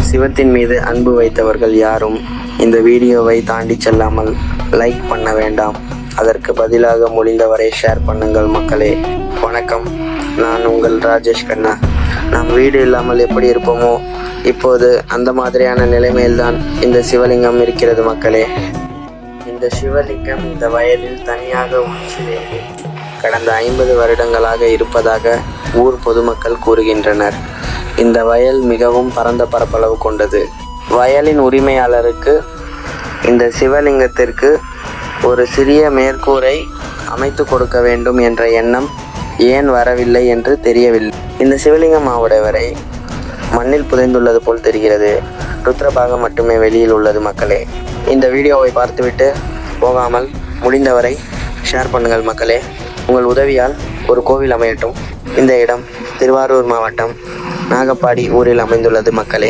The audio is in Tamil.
சிவத்தின் மீது அன்பு வைத்தவர்கள் யாரும் இந்த வீடியோவை தாண்டி செல்லாமல் லைக் பண்ண வேண்டாம். அதற்கு பதிலாக முடிந்தவரை ஷேர் பண்ணுங்கள் மக்களே. வணக்கம், நான் உங்கள் ராஜேஷ் கண்ணா. நாம் வீடு இல்லாமல் எப்படி இருப்போமோ இப்போது அந்த மாதிரியான நிலைமையில்தான் இந்த சிவலிங்கம் இருக்கிறது மக்களே. இந்த சிவலிங்கம் இந்த வயலில் தனியாக உச்சிலேறி கடந்த 50 வருடங்களாக இருப்பதாக ஊர் பொதுமக்கள் கூறுகின்றனர். இந்த வயல் மிகவும் பரந்த பரப்பளவு கொண்டது. வயலின் உரிமையாளருக்கு இந்த சிவலிங்கத்திற்கு ஒரு சிறிய மேற்கூரை அமைத்து கொடுக்க வேண்டும் என்ற எண்ணம் ஏன் வரவில்லை என்று தெரியவில்லை. இந்த சிவலிங்கம் வரை மண்ணில் புதைந்துள்ளது போல் தெரிகிறது. ருத்ரபாகம் மட்டுமே வெளியில் உள்ளது மக்களே. இந்த வீடியோவை பார்த்துவிட்டு போகாமல் முடிந்தவரை ஷேர் பண்ணுங்கள் மக்களே. உங்கள் உதவியால் ஒரு கோவில் அமையட்டும். இந்த இடம் திருவாரூர் மாவட்டம் நாகப்பாடி ஊரில் அமைந்துள்ளது மக்களே.